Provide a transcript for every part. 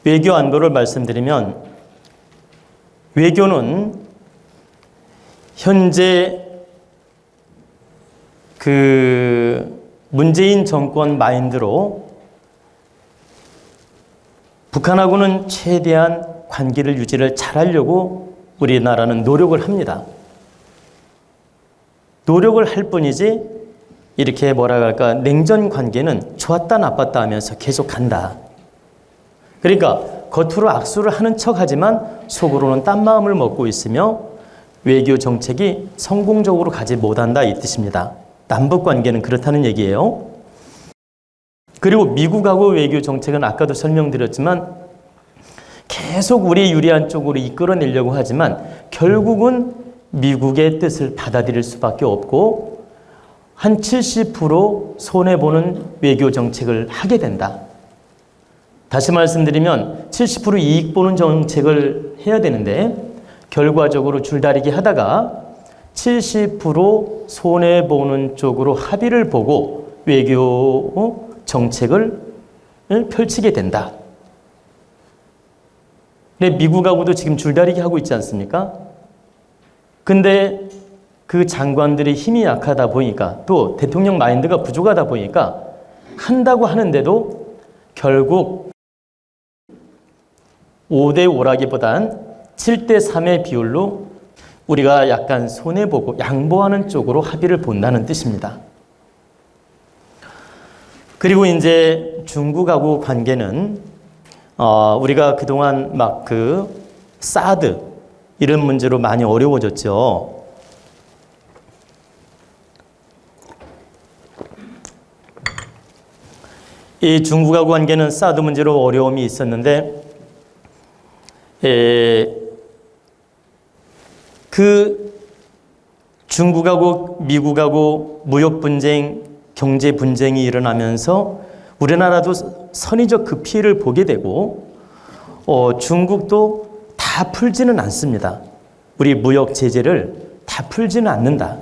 외교 안보를 말씀드리면 외교는 현재 문재인 정권 마인드로 북한하고는 최대한 관계를 유지를 잘하려고 우리나라는 노력을 합니다. 노력을 할 뿐이지 이렇게 냉전 관계는 좋았다 나빴다 하면서 계속 간다. 그러니까 겉으로 악수를 하는 척하지만 속으로는 딴 마음을 먹고 있으며 외교 정책이 성공적으로 가지 못한다 이 뜻입니다. 남북 관계는 그렇다는 얘기예요. 그리고 미국하고 외교 정책은 아까도 설명드렸지만 계속 우리 유리한 쪽으로 이끌어내려고 하지만 결국은 미국의 뜻을 받아들일 수밖에 없고 한 70% 손해보는 외교 정책을 하게 된다. 다시 말씀드리면 70% 이익 보는 정책을 해야 되는데 결과적으로 줄다리기 하다가 70% 손해보는 쪽으로 합의를 보고 외교 정책을 펼치게 된다. 근데 미국하고도 지금 줄다리기 하고 있지 않습니까? 근데 그 장관들이 힘이 약하다 보니까 또 대통령 마인드가 부족하다 보니까 한다고 하는데도 결국 5대5라기보단 7대3의 비율로 우리가 약간 손해보고 양보하는 쪽으로 합의를 본다는 뜻입니다. 그리고 이제 중국하고 관계는 우리가 그동안 사드 이런 문제로 많이 어려워졌죠. 이 중국하고 관계는 사드 문제로 어려움이 있었는데 중국하고 미국하고 무역 분쟁, 경제 분쟁이 일어나면서 우리나라도 선의적 그 피해를 보게 되고 중국도 다 풀지는 않습니다. 우리 무역 제재를 다 풀지는 않는다.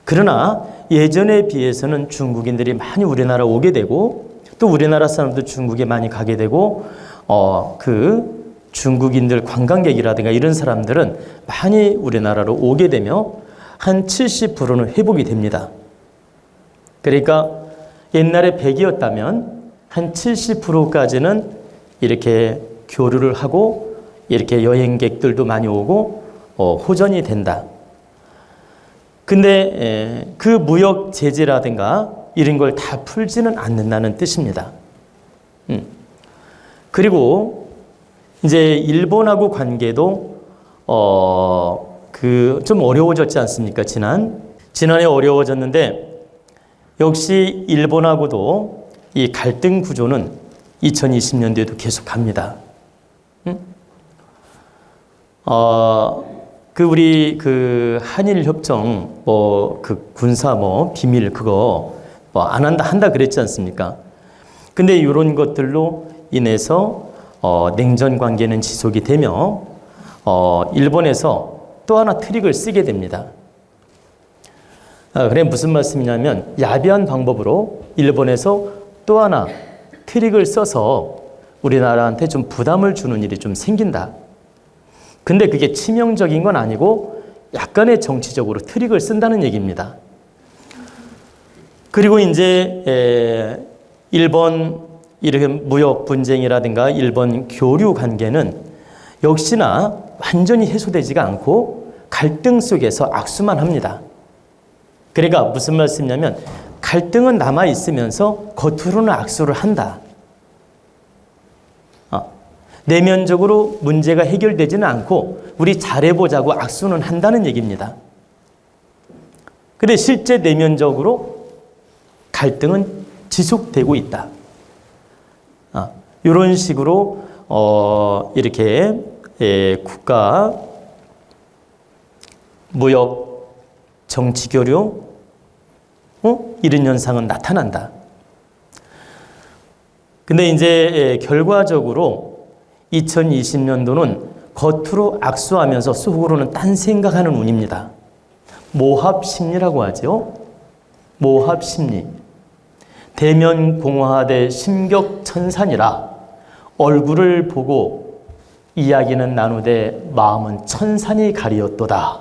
그러나 예전에 비해서는 중국인들이 많이 우리나라 오게 되고 또 우리나라 사람도 중국에 많이 가게 되고 중국인들 관광객이라든가 이런 사람들은 많이 우리나라로 오게 되며 한 70%는 회복이 됩니다. 그러니까 옛날에 100이었다면 한 70%까지는 이렇게 교류를 하고 이렇게 여행객들도 많이 오고 호전이 된다. 근데 그 무역 제재라든가 이런 걸 다 풀지는 않는다는 뜻입니다. 그리고 이제 일본하고 관계도 좀 어려워졌지 않습니까? 지난해 어려워졌는데 역시 일본하고도 이 갈등 구조는 2020년도에도 계속 갑니다. 우리 한일 협정 군사 비밀 그거 안 한다 그랬지 않습니까? 근데 이런 것들로 인해서 냉전 관계는 지속이 되며 일본에서 또 하나 트릭을 쓰게 됩니다. 그래 무슨 말씀이냐면 야비한 방법으로 일본에서 또 하나 트릭을 써서 우리나라한테 좀 부담을 주는 일이 좀 생긴다. 근데 그게 치명적인 건 아니고 약간의 정치적으로 트릭을 쓴다는 얘기입니다. 그리고 이제 일본 이렇게 무역 분쟁이라든가 일본 교류 관계는 역시나 완전히 해소되지가 않고 갈등 속에서 악수만 합니다. 그러니까 무슨 말씀이냐면 갈등은 남아 있으면서 겉으로는 악수를 한다. 내면적으로 문제가 해결되지는 않고 우리 잘해보자고 악수는 한다는 얘기입니다. 근데 실제 내면적으로 갈등은 지속되고 있다. 이런 식으로 이렇게 국가 무역 정치 교류 이런 현상은 나타난다. 근데 이제 결과적으로 2020년도는 겉으로 악수하면서 속으로는 딴 생각하는 운입니다. 모합심리라고 하죠. 모합심리. 대면공화대 심격천산이라 얼굴을 보고 이야기는 나누되 마음은 천산이 가리었도다.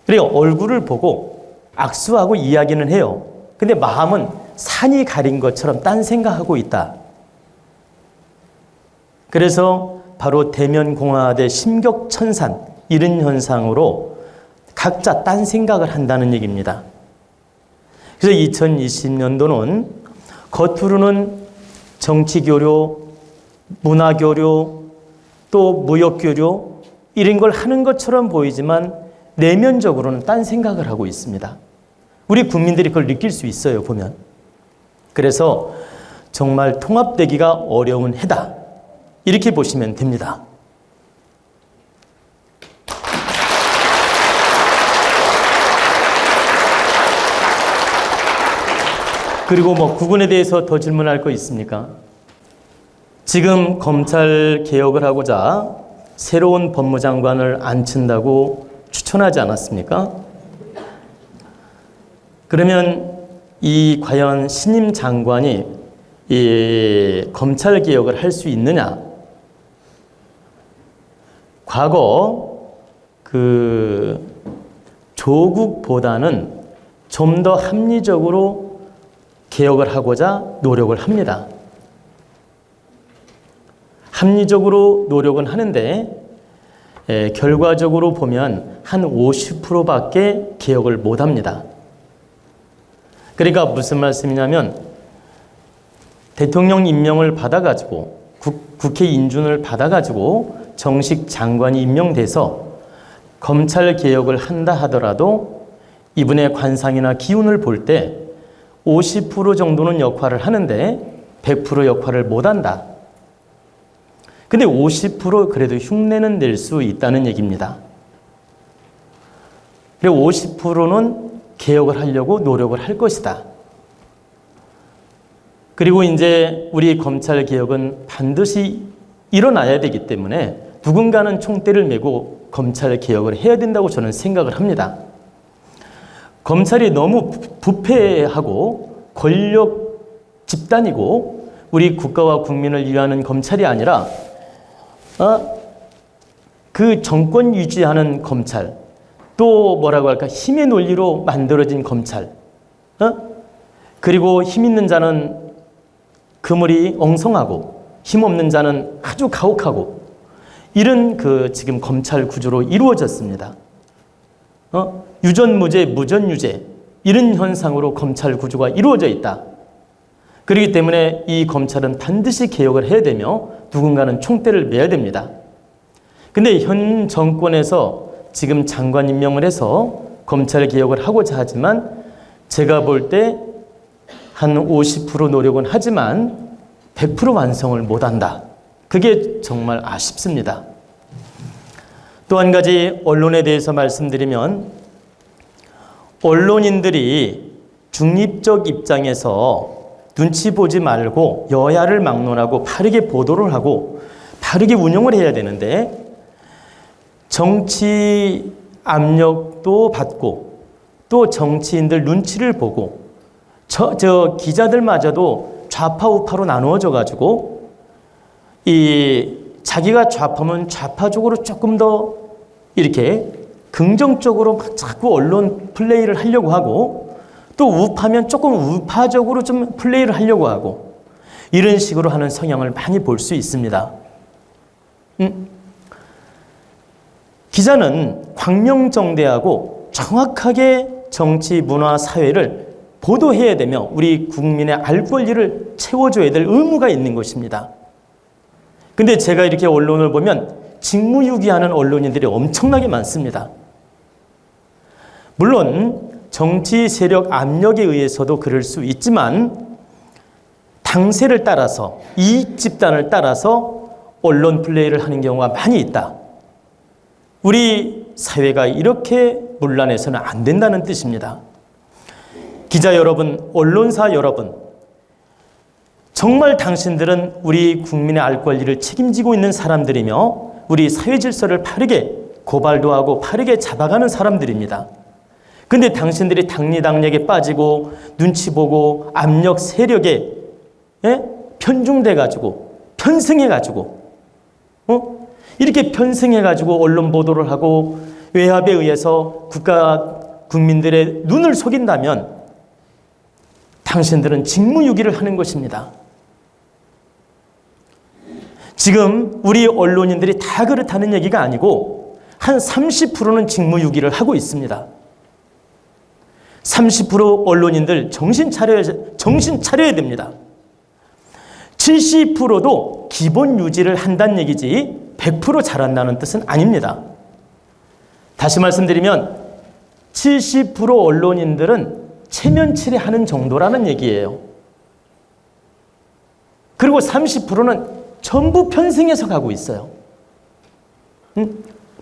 그러니까 얼굴을 보고 악수하고 이야기는 해요. 근데 마음은 산이 가린 것처럼 딴 생각하고 있다. 그래서 바로 대면공화대 심격천산 이런 현상으로 각자 딴 생각을 한다는 얘기입니다. 그래서 2020년도는 겉으로는 정치교류, 문화교류, 또 무역교류 이런 걸 하는 것처럼 보이지만 내면적으로는 딴 생각을 하고 있습니다. 우리 국민들이 그걸 느낄 수 있어요, 보면. 그래서 정말 통합되기가 어려운 해다. 이렇게 보시면 됩니다. 그리고 국군에 대해서 더 질문할 거 있습니까? 지금 검찰 개혁을 하고자 새로운 법무장관을 앉힌다고 추천하지 않았습니까? 그러면 이 과연 신임 장관이 이 검찰 개혁을 할 수 있느냐? 과거 조국보다는 좀 더 합리적으로 개혁을 하고자 노력을 합니다. 합리적으로 노력은 하는데 결과적으로 보면 한 50%밖에 개혁을 못합니다. 그러니까 무슨 말씀이냐면 대통령 임명을 받아가지고 국회 인준을 받아가지고 정식 장관이 임명돼서 검찰 개혁을 한다 하더라도 이분의 관상이나 기운을 볼 때 50% 정도는 역할을 하는데 100% 역할을 못한다. 근데 50% 그래도 흉내는 낼 수 있다는 얘기입니다. 그리고 50%는 개혁을 하려고 노력을 할 것이다. 그리고 이제 우리 검찰 개혁은 반드시 일어나야 되기 때문에 누군가는 총대를 메고 검찰 개혁을 해야 된다고 저는 생각을 합니다. 검찰이 너무 부패하고 권력 집단이고 우리 국가와 국민을 위하는 검찰이 아니라 그 정권 유지하는 검찰, 또 뭐라고 할까, 힘의 논리로 만들어진 검찰, 그리고 힘 있는 자는 그물이 엉성하고 힘 없는 자는 아주 가혹하고 이런 지금 검찰 구조로 이루어졌습니다. 유전무죄, 무전유죄 이런 현상으로 검찰 구조가 이루어져 있다. 그렇기 때문에 이 검찰은 반드시 개혁을 해야 되며 누군가는 총대를 메야 됩니다. 근데 현 정권에서 지금 장관 임명을 해서 검찰 개혁을 하고자 하지만 제가 볼 때 한 50% 노력은 하지만 100% 완성을 못한다. 그게 정말 아쉽습니다. 또 한 가지 언론에 대해서 말씀드리면 언론인들이 중립적 입장에서 눈치 보지 말고 여야를 막론하고 바르게 보도를 하고 바르게 운영을 해야 되는데 정치 압력도 받고 또 정치인들 눈치를 보고 기자들마저도 좌파 우파로 나누어져 가지고 자기가 좌파면 좌파적으로 조금 더 이렇게 긍정적으로 자꾸 언론 플레이를 하려고 하고 또 우파면 조금 우파적으로 좀 플레이를 하려고 하고 이런 식으로 하는 성향을 많이 볼 수 있습니다. 기자는 광명정대하고 정확하게 정치, 문화, 사회를 보도해야 되며 우리 국민의 알 권리를 채워줘야 될 의무가 있는 것입니다. 근데 제가 이렇게 언론을 보면 직무유기하는 언론인들이 엄청나게 많습니다. 물론 정치 세력 압력에 의해서도 그럴 수 있지만 당세를 따라서 이익 집단을 따라서 언론 플레이를 하는 경우가 많이 있다. 우리 사회가 이렇게 문란해서는 안 된다는 뜻입니다. 기자 여러분, 언론사 여러분, 정말 당신들은 우리 국민의 알 권리를 책임지고 있는 사람들이며 우리 사회 질서를 바르게 고발도 하고 바르게 잡아가는 사람들입니다. 근데 당신들이 당리당략에 빠지고 눈치 보고 압력 세력에 편중돼가지고 편승해가지고 이렇게 편승해가지고 언론 보도를 하고 외압에 의해서 국가 국민들의 눈을 속인다면 당신들은 직무유기를 하는 것입니다. 지금 우리 언론인들이 다 그렇다는 얘기가 아니고 한 30%는 직무유기를 하고 있습니다. 30% 언론인들 정신 차려야 됩니다. 70%도 기본 유지를 한다는 얘기지 100% 잘한다는 뜻은 아닙니다. 다시 말씀드리면 70% 언론인들은 체면치레하는 정도라는 얘기예요. 그리고 30%는 전부 편승해서 가고 있어요.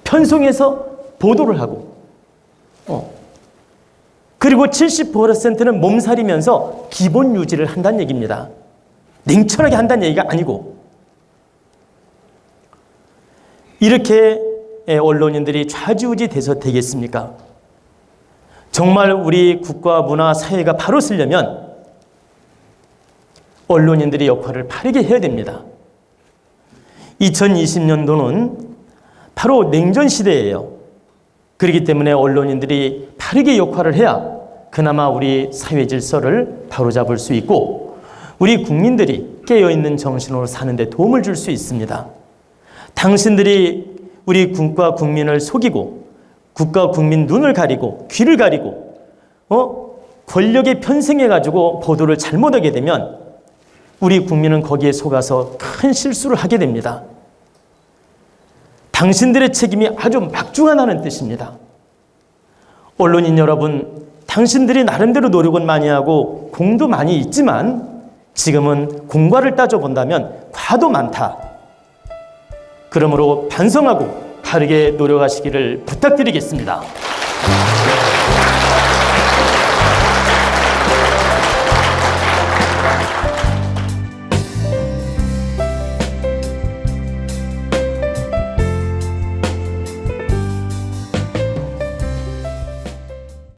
편승해서 보도를 하고 그리고 70%는 몸살이면서 기본 유지를 한다는 얘기입니다. 냉철하게 한다는 얘기가 아니고 이렇게 언론인들이 좌지우지 돼서 되겠습니까? 정말 우리 국가, 문화, 사회가 바로 서려면 언론인들의 역할을 바르게 해야 됩니다. 2020년도는 바로 냉전 시대예요. 그렇기 때문에 언론인들이 바르게 역할을 해야 그나마 우리 사회 질서를 바로잡을 수 있고 우리 국민들이 깨어있는 정신으로 사는 데 도움을 줄 수 있습니다. 당신들이 우리 국가 국민을 속이고 국가 국민 눈을 가리고 귀를 가리고 권력에 편승해가지고 보도를 잘못하게 되면 우리 국민은 거기에 속아서 큰 실수를 하게 됩니다. 당신들의 책임이 아주 막중하다는 뜻입니다. 언론인 여러분, 당신들이 나름대로 노력은 많이 하고 공도 많이 있지만 지금은 공과를 따져본다면 과도 많다. 그러므로 반성하고 바르게 노력하시기를 부탁드리겠습니다.